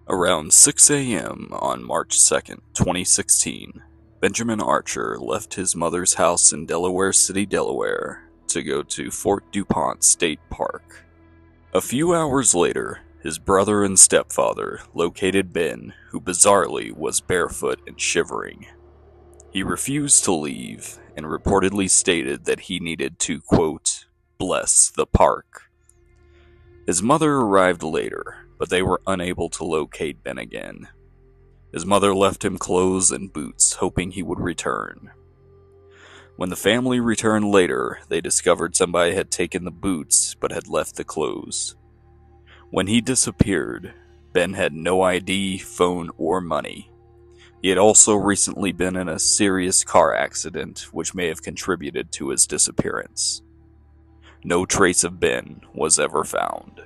Around 6 a.m. on March 2nd, 2016, Benjamin Archer left his mother's house in Delaware City, Delaware, to go to Fort DuPont State Park. A few hours later, his brother and stepfather located Ben, who bizarrely was barefoot and shivering. He refused to leave and reportedly stated that he needed to, quote, bless the park. His mother arrived later, but they were unable to locate Ben again. His mother left him clothes and boots, hoping he would return. When the family returned later, they discovered somebody had taken the boots but had left the clothes. When he disappeared, Ben had no ID, phone, or money. He had also recently been in a serious car accident, which may have contributed to his disappearance. No trace of Ben was ever found.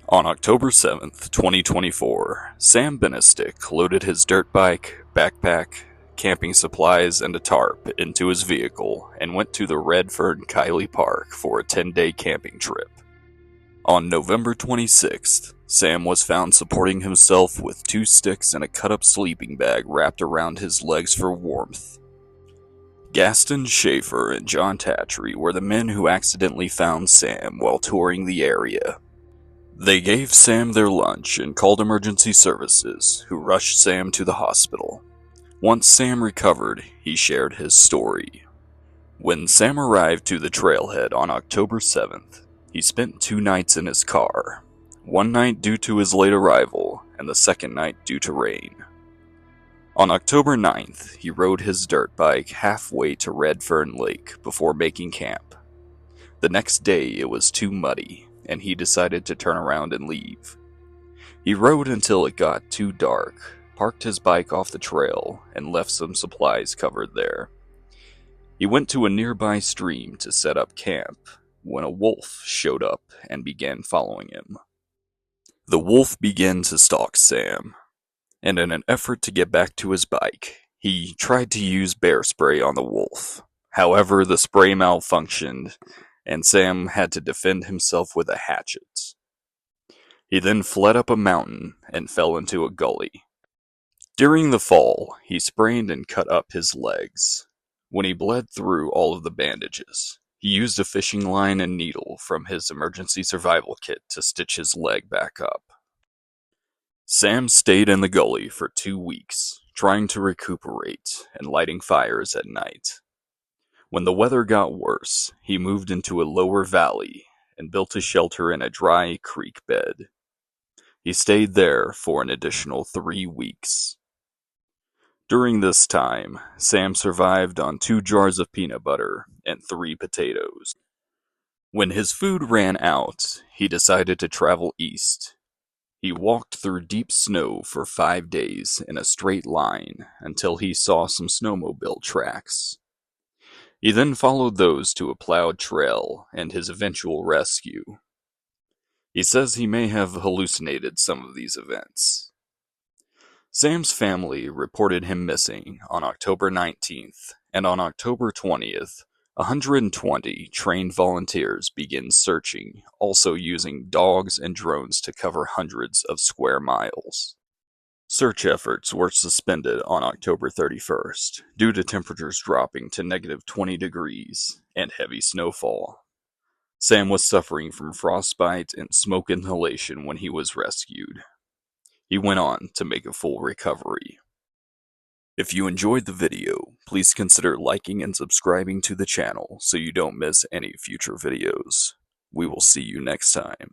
On October 7th, 2024, Sam Benestick loaded his dirt bike, backpack, camping supplies, and a tarp into his vehicle and went to the Redfern Kiley Park for a 10-day camping trip. On November 26th, Sam was found supporting himself with 2 sticks and a cut-up sleeping bag wrapped around his legs for warmth. Gaston Schaefer and John Tatry were the men who accidentally found Sam while touring the area. They gave Sam their lunch and called emergency services, who rushed Sam to the hospital. Once Sam recovered, he shared his story. When Sam arrived to the trailhead on October 7th, he spent 2 nights in his car, one night due to his late arrival, and the second night due to rain. On October 9th, he rode his dirt bike halfway to Redfern Lake before making camp. The next day it was too muddy, and he decided to turn around and leave. He rode until it got too dark, parked his bike off the trail, and left some supplies covered there. He went to a nearby stream to set up camp when a wolf showed up and began following him. The wolf began to stalk Sam, and in an effort to get back to his bike, he tried to use bear spray on the wolf. However, the spray malfunctioned, and Sam had to defend himself with a hatchet. He then fled up a mountain and fell into a gully. During the fall, he sprained and cut up his legs. When he bled through all of the bandages, he used a fishing line and needle from his emergency survival kit to stitch his leg back up. Sam stayed in the gully for 2 weeks, trying to recuperate and lighting fires at night. When the weather got worse, he moved into a lower valley and built a shelter in a dry creek bed. He stayed there for an additional 3 weeks. During this time, Sam survived on 2 jars of peanut butter and 3 potatoes. When his food ran out, he decided to travel east. He walked through deep snow for 5 days in a straight line until he saw some snowmobile tracks. He then followed those to a plowed trail and his eventual rescue. He says he may have hallucinated some of these events. Sam's family reported him missing on October 19th, and on October 20th, 120 trained volunteers began searching, also using dogs and drones to cover hundreds of square miles. Search efforts were suspended on October 31st due to temperatures dropping to -20 degrees and heavy snowfall. Sam was suffering from frostbite and smoke inhalation when he was rescued. He went on to make a full recovery. If you enjoyed the video, please consider liking and subscribing to the channel so you don't miss any future videos. We will see you next time.